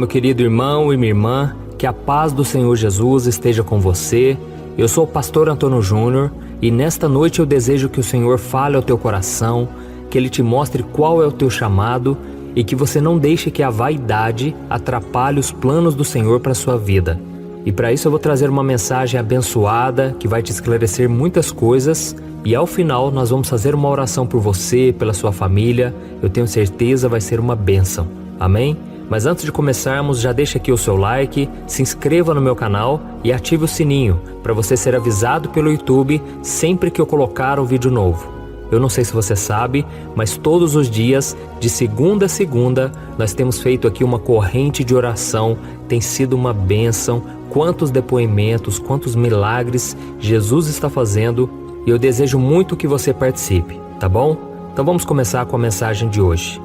meu querido irmão e minha irmã, que a paz do Senhor Jesus esteja com você. Eu sou o pastor Antônio Júnior e nesta noite eu desejo que o Senhor fale ao teu coração, que Ele te mostre qual é o teu chamado e que você não deixe que a vaidade atrapalhe os planos do Senhor para a sua vida. E para isso eu vou trazer uma mensagem abençoada que vai te esclarecer muitas coisas e ao final nós vamos fazer uma oração por você, pela sua família. Eu tenho certeza vai ser uma bênção. Amém? Mas antes de começarmos, já deixa aqui o seu like, se inscreva no meu canal e ative o sininho para você ser avisado pelo YouTube sempre que eu colocar um vídeo novo. Eu não sei se você sabe, mas todos os dias, de segunda a segunda, nós temos feito aqui uma corrente de oração. Tem sido uma bênção. Quantos depoimentos, quantos milagres Jesus está fazendo e eu desejo muito que você participe, tá bom? Então vamos começar com a mensagem de hoje.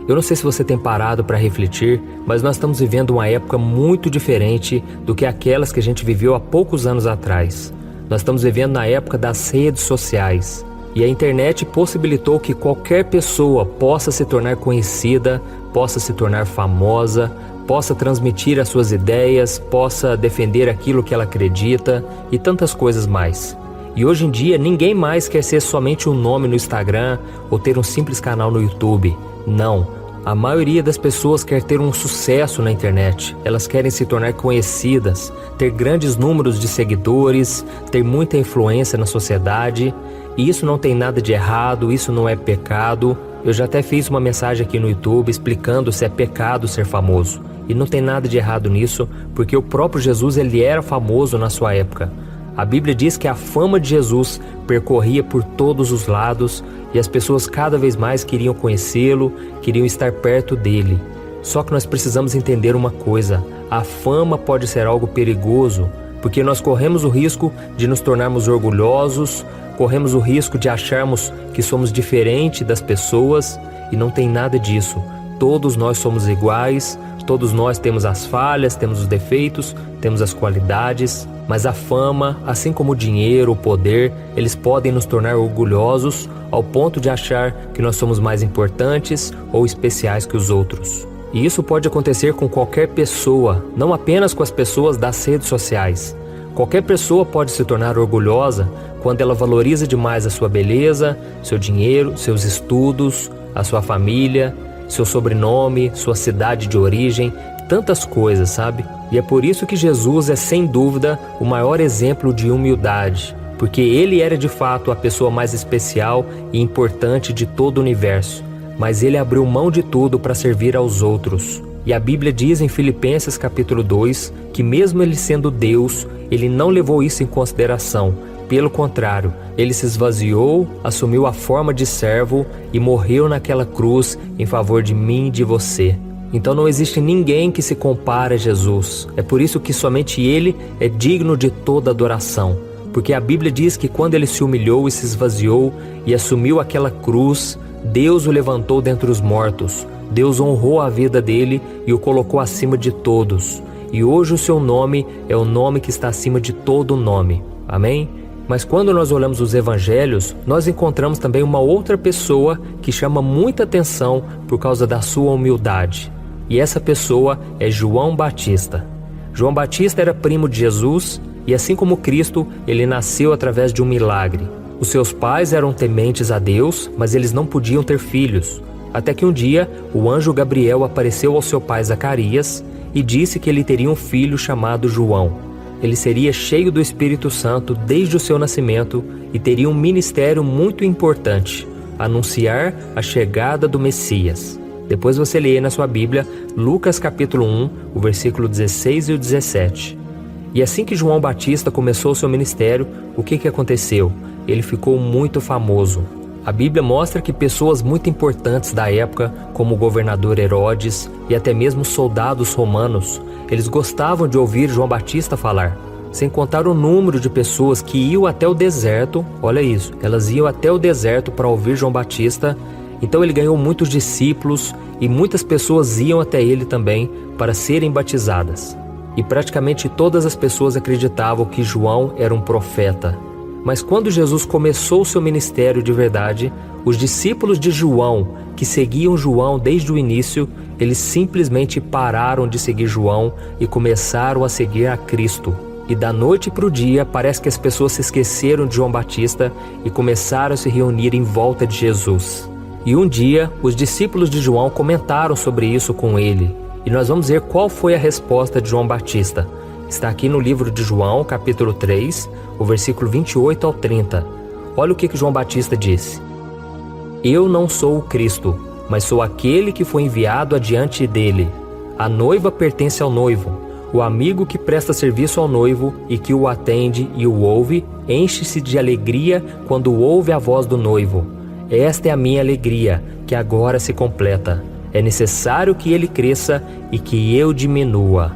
Eu não sei se você tem parado para refletir, mas nós estamos vivendo uma época muito diferente do que aquelas que a gente viveu há poucos anos atrás. Nós estamos vivendo na época das redes sociais. E a internet possibilitou que qualquer pessoa possa se tornar conhecida, possa se tornar famosa, possa transmitir as suas ideias, possa defender aquilo que ela acredita e tantas coisas mais. E hoje em dia ninguém mais quer ser somente um nome no Instagram ou ter um simples canal no YouTube. Não, a maioria das pessoas quer ter um sucesso na internet. Elas querem se tornar conhecidas, ter grandes números de seguidores, ter muita influência na sociedade. E isso não tem nada de errado, isso não é pecado. Eu já até fiz uma mensagem aqui no YouTube explicando se é pecado ser famoso. E não tem nada de errado nisso, porque o próprio Jesus ele era famoso na sua época. A Bíblia diz que a fama de Jesus percorria por todos os lados e as pessoas cada vez mais queriam conhecê-lo, queriam estar perto dele. Só que nós precisamos entender uma coisa: a fama pode ser algo perigoso, porque nós corremos o risco de nos tornarmos orgulhosos, corremos o risco de acharmos que somos diferentes das pessoas e não tem nada disso. Todos nós somos iguais, todos nós temos as falhas, temos os defeitos, temos as qualidades, mas a fama, assim como o dinheiro, o poder, eles podem nos tornar orgulhosos ao ponto de achar que nós somos mais importantes ou especiais que os outros. E isso pode acontecer com qualquer pessoa, não apenas com as pessoas das redes sociais. Qualquer pessoa pode se tornar orgulhosa quando ela valoriza demais a sua beleza, seu dinheiro, seus estudos, a sua família, seu sobrenome, sua cidade de origem, tantas coisas, sabe? E é por isso que Jesus é sem dúvida o maior exemplo de humildade, porque ele era de fato a pessoa mais especial e importante de todo o universo, mas ele abriu mão de tudo para servir aos outros. E a Bíblia diz em Filipenses capítulo 2 que mesmo ele sendo Deus, ele não levou isso em consideração. Pelo contrário, ele se esvaziou, assumiu a forma de servo e morreu naquela cruz em favor de mim e de você. Então não existe ninguém que se compare a Jesus. É por isso que somente ele é digno de toda adoração. Porque a Bíblia diz que quando ele se humilhou e se esvaziou e assumiu aquela cruz, Deus o levantou dentre os mortos. Deus honrou a vida dele e o colocou acima de todos. E hoje o seu nome é o nome que está acima de todo nome. Amém? Mas quando nós olhamos os evangelhos, nós encontramos também uma outra pessoa que chama muita atenção por causa da sua humildade. E essa pessoa é João Batista. João Batista era primo de Jesus e assim como Cristo, ele nasceu através de um milagre. Os seus pais eram tementes a Deus, mas eles não podiam ter filhos. Até que um dia, o anjo Gabriel apareceu ao seu pai Zacarias e disse que ele teria um filho chamado João. Ele seria cheio do Espírito Santo desde o seu nascimento e teria um ministério muito importante: anunciar a chegada do Messias. Depois você lê na sua Bíblia Lucas capítulo 1, o versículo 16 e o 17. E assim que João Batista começou o seu ministério, o que aconteceu? Ele ficou muito famoso. A Bíblia mostra que pessoas muito importantes da época, como o governador Herodes e até mesmo soldados romanos, eles gostavam de ouvir João Batista falar. Sem contar o número de pessoas que iam até o deserto, olha isso, elas iam até o deserto para ouvir João Batista. Então ele ganhou muitos discípulos e muitas pessoas iam até ele também para serem batizadas. E praticamente todas as pessoas acreditavam que João era um profeta. Mas quando Jesus começou o seu ministério de verdade, os discípulos de João, que seguiam João desde o início, Eles simplesmente pararam de seguir João e começaram a seguir a Cristo. E da noite para o dia, parece que as pessoas se esqueceram de João Batista e começaram a se reunir em volta de Jesus. E um dia, os discípulos de João comentaram sobre isso com ele. E nós vamos ver qual foi a resposta de João Batista. Está aqui no livro de João, capítulo 3, o versículo 28 ao 30. Olha o que João Batista disse. Eu não sou o Cristo, mas sou aquele que foi enviado adiante dele. A noiva pertence ao noivo. O amigo que presta serviço ao noivo e que o atende e o ouve, enche-se de alegria quando ouve a voz do noivo. Esta é a minha alegria, que agora se completa. É necessário que ele cresça e que eu diminua.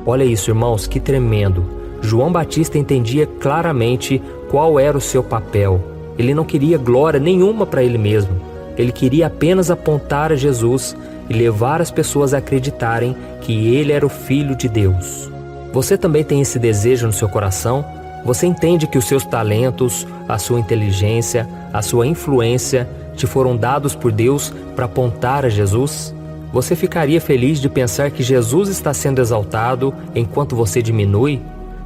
Olha isso, irmãos, que tremendo. João Batista entendia claramente qual era o seu papel. Ele não queria glória nenhuma para ele mesmo. Ele queria apenas apontar a Jesus e levar as pessoas a acreditarem que ele era o Filho de Deus. Você também tem esse desejo no seu coração? Você entende que os seus talentos, a sua inteligência, a sua influência te foram dados por Deus para apontar a Jesus? Você ficaria feliz de pensar que Jesus está sendo exaltado enquanto você diminui?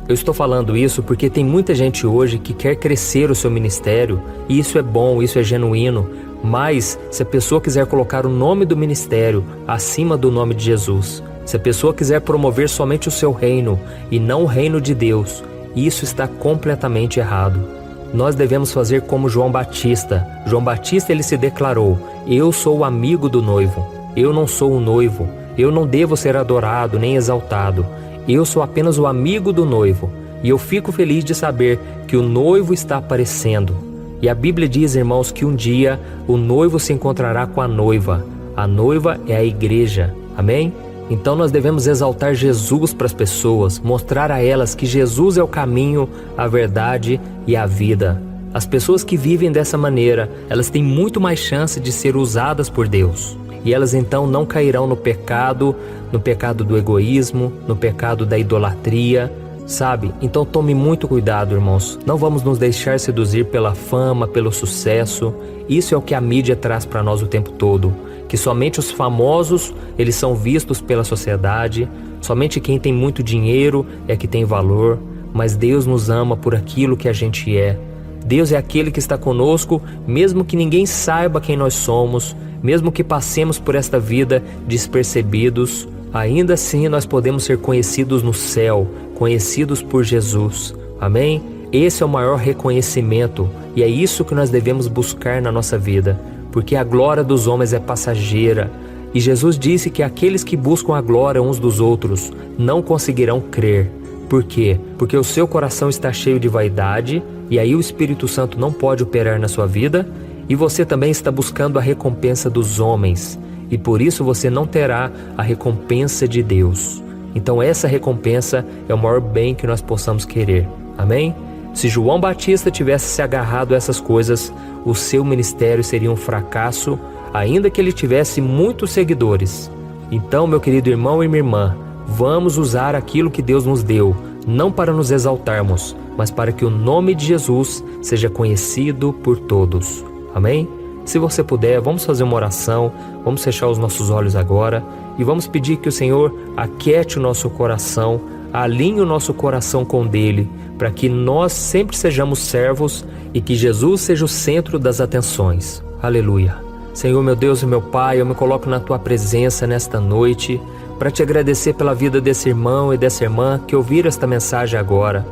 Eu estou falando isso porque tem muita gente hoje que quer crescer o seu ministério, e isso é bom, isso é genuíno, mas se a pessoa quiser colocar o nome do ministério acima do nome de Jesus, se a pessoa quiser promover somente o seu reino e não o reino de Deus, isso está completamente errado. Nós devemos fazer como João Batista. João Batista, ele se declarou: eu sou o amigo do noivo, eu não sou o noivo, eu não devo ser adorado nem exaltado, eu sou apenas o amigo do noivo, e eu fico feliz de saber que o noivo está aparecendo. E a Bíblia diz, irmãos, que um dia o noivo se encontrará com a noiva é a igreja, amém? Então nós devemos exaltar Jesus para as pessoas, mostrar a elas que Jesus é o caminho, a verdade e a vida. As pessoas que vivem dessa maneira, elas têm muito mais chance de ser usadas por Deus. E elas então não cairão no pecado do egoísmo, no pecado da idolatria, sabe? Então tome muito cuidado, irmãos. Não vamos nos deixar seduzir pela fama, pelo sucesso. Isso é o que a mídia traz para nós o tempo todo. Que somente os famosos, eles são vistos pela sociedade. Somente quem tem muito dinheiro é que tem valor. Mas Deus nos ama por aquilo que a gente é. Deus é aquele que está conosco, mesmo que ninguém saiba quem nós somos, mesmo que passemos por esta vida despercebidos, ainda assim nós podemos ser conhecidos no céu, conhecidos por Jesus. Amém? Esse é o maior reconhecimento e é isso que nós devemos buscar na nossa vida, porque a glória dos homens é passageira. E Jesus disse que aqueles que buscam a glória uns dos outros não conseguirão crer. Por quê? Porque o seu coração está cheio de vaidade e aí o Espírito Santo não pode operar na sua vida, e você também está buscando a recompensa dos homens, e por isso você não terá a recompensa de Deus. Então essa recompensa é o maior bem que nós possamos querer. Amém? Se João Batista tivesse se agarrado a essas coisas, o seu ministério seria um fracasso, ainda que ele tivesse muitos seguidores. Então, meu querido irmão e minha irmã, vamos usar aquilo que Deus nos deu, não para nos exaltarmos, mas para que o nome de Jesus seja conhecido por todos. Amém? Se você puder, vamos fazer uma oração, vamos fechar os nossos olhos agora e vamos pedir que o Senhor aquiete o nosso coração, alinhe o nosso coração com o dele, para que nós sempre sejamos servos e que Jesus seja o centro das atenções. Aleluia. Senhor, meu Deus e meu Pai, eu me coloco na Tua presença nesta noite para Te agradecer pela vida desse irmão e dessa irmã que ouviram esta mensagem agora.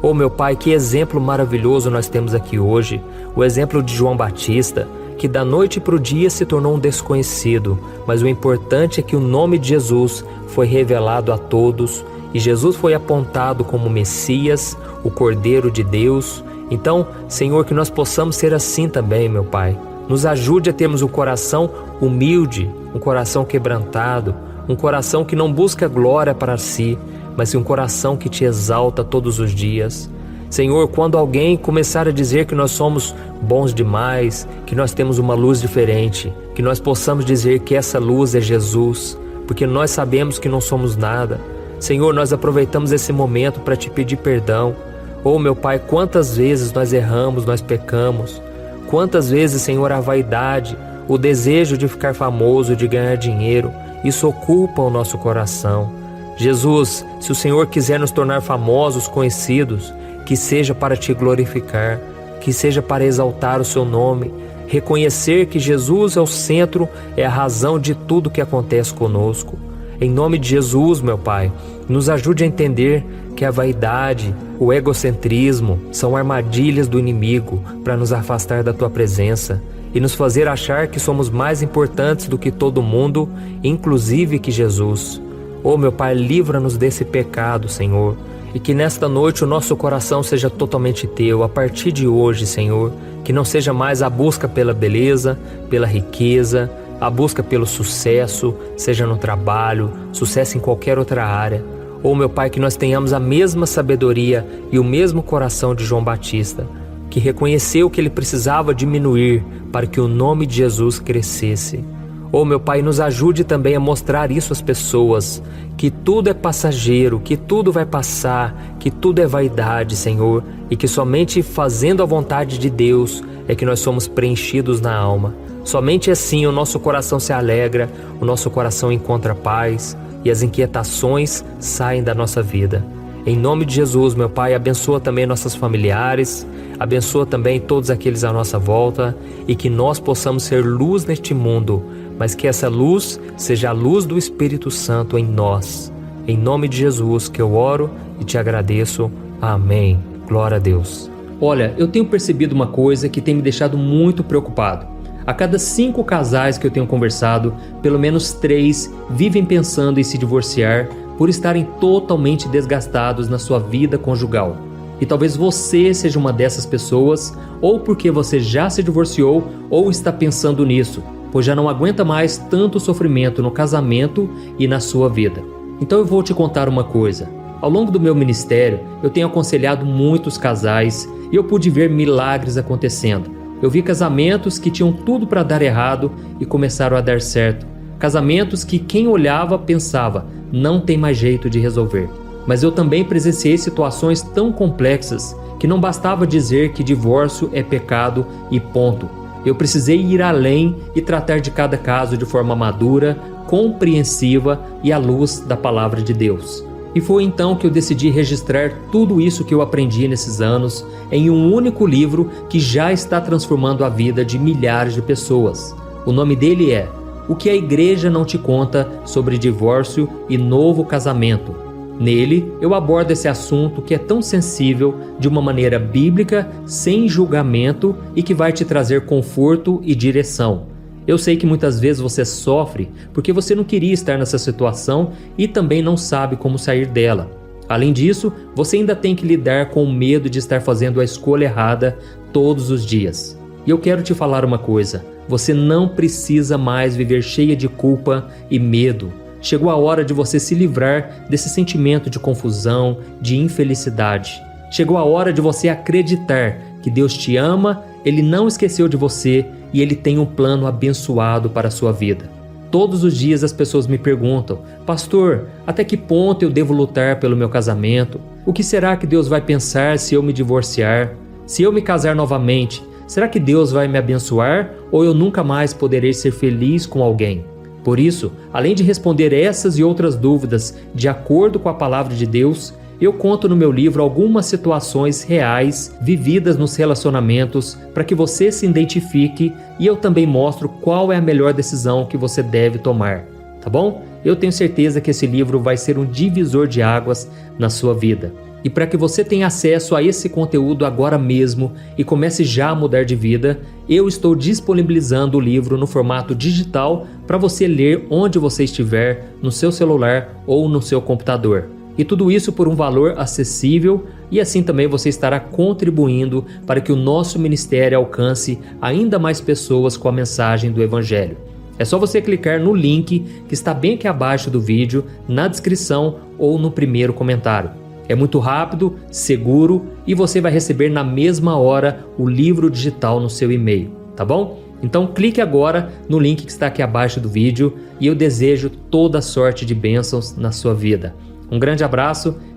Oh, meu Pai, que exemplo maravilhoso nós temos aqui hoje, o exemplo de João Batista, que da noite para o dia se tornou um desconhecido, mas o importante é que o nome de Jesus foi revelado a todos e Jesus foi apontado como Messias, o Cordeiro de Deus. Então, Senhor, que nós possamos ser assim também, meu Pai. Nos ajude a termos um coração humilde, um coração quebrantado, um coração que não busca glória para si, mas um coração que Te exalta todos os dias. Senhor, quando alguém começar a dizer que nós somos bons demais, que nós temos uma luz diferente, que nós possamos dizer que essa luz é Jesus, porque nós sabemos que não somos nada. Senhor, nós aproveitamos esse momento para Te pedir perdão. Oh, meu Pai, quantas vezes nós erramos, nós pecamos. Quantas vezes, Senhor, a vaidade, o desejo de ficar famoso, de ganhar dinheiro, isso ocupa o nosso coração. Jesus, se o Senhor quiser nos tornar famosos, conhecidos, que seja para te glorificar, que seja para exaltar o seu nome, reconhecer que Jesus é o centro, é a razão de tudo que acontece conosco. Em nome de Jesus, meu Pai, nos ajude a entender que a vaidade, o egocentrismo são armadilhas do inimigo para nos afastar da Tua presença e nos fazer achar que somos mais importantes do que todo mundo, inclusive que Jesus. Oh, meu Pai, livra-nos desse pecado, Senhor, e que nesta noite o nosso coração seja totalmente Teu, a partir de hoje, Senhor, que não seja mais a busca pela beleza, pela riqueza, a busca pelo sucesso, seja no trabalho, sucesso em qualquer outra área. Oh, meu Pai, que nós tenhamos a mesma sabedoria e o mesmo coração de João Batista, que reconheceu que ele precisava diminuir para que o nome de Jesus crescesse. Oh, meu Pai, nos ajude também a mostrar isso às pessoas, que tudo é passageiro, que tudo vai passar, que tudo é vaidade, Senhor, e que somente fazendo a vontade de Deus é que nós somos preenchidos na alma. Somente assim o nosso coração se alegra, o nosso coração encontra paz e as inquietações saem da nossa vida. Em nome de Jesus, meu Pai, abençoa também nossos familiares, abençoa também todos aqueles à nossa volta e que nós possamos ser luz neste mundo, mas que essa luz seja a luz do Espírito Santo em nós. Em nome de Jesus que eu oro e te agradeço. Amém. Glória a Deus. Olha, eu tenho percebido uma coisa que tem me deixado muito preocupado. A cada 5 casais que eu tenho conversado, pelo menos 3 vivem pensando em se divorciar por estarem totalmente desgastados na sua vida conjugal. E talvez você seja uma dessas pessoas, ou porque você já se divorciou ou está pensando nisso, pois já não aguenta mais tanto sofrimento no casamento e na sua vida. Então eu vou te contar uma coisa. Ao longo do meu ministério, eu tenho aconselhado muitos casais e eu pude ver milagres acontecendo. Eu vi casamentos que tinham tudo para dar errado e começaram a dar certo. Casamentos que quem olhava pensava, não tem mais jeito de resolver. Mas eu também presenciei situações tão complexas que não bastava dizer que divórcio é pecado e ponto. Eu precisei ir além e tratar de cada caso de forma madura, compreensiva e à luz da palavra de Deus. E foi então que eu decidi registrar tudo isso que eu aprendi nesses anos em um único livro que já está transformando a vida de milhares de pessoas. O nome dele é O que a Igreja Não Te Conta sobre Divórcio e Novo Casamento. Nele, eu abordo esse assunto que é tão sensível de uma maneira bíblica, sem julgamento e que vai te trazer conforto e direção. Eu sei que muitas vezes você sofre porque você não queria estar nessa situação e também não sabe como sair dela. Além disso, você ainda tem que lidar com o medo de estar fazendo a escolha errada todos os dias. E eu quero te falar uma coisa, você não precisa mais viver cheia de culpa e medo. Chegou a hora de você se livrar desse sentimento de confusão, de infelicidade. Chegou a hora de você acreditar que Deus te ama, Ele não esqueceu de você e Ele tem um plano abençoado para a sua vida. Todos os dias as pessoas me perguntam, pastor, até que ponto eu devo lutar pelo meu casamento? O que será que Deus vai pensar se eu me divorciar? Se eu me casar novamente, será que Deus vai me abençoar ou eu nunca mais poderei ser feliz com alguém? Por isso, além de responder essas e outras dúvidas de acordo com a palavra de Deus, eu conto no meu livro algumas situações reais vividas nos relacionamentos para que você se identifique e eu também mostro qual é a melhor decisão que você deve tomar, tá bom? Eu tenho certeza que esse livro vai ser um divisor de águas na sua vida. E para que você tenha acesso a esse conteúdo agora mesmo e comece já a mudar de vida, eu estou disponibilizando o livro no formato digital para você ler onde você estiver, no seu celular ou no seu computador. E tudo isso por um valor acessível e assim também você estará contribuindo para que o nosso ministério alcance ainda mais pessoas com a mensagem do Evangelho. É só você clicar no link que está bem aqui abaixo do vídeo, na descrição ou no primeiro comentário. É muito rápido, seguro e você vai receber na mesma hora o livro digital no seu e-mail, tá bom? Então clique agora no link que está aqui abaixo do vídeo e eu desejo toda sorte de bênçãos na sua vida. Um grande abraço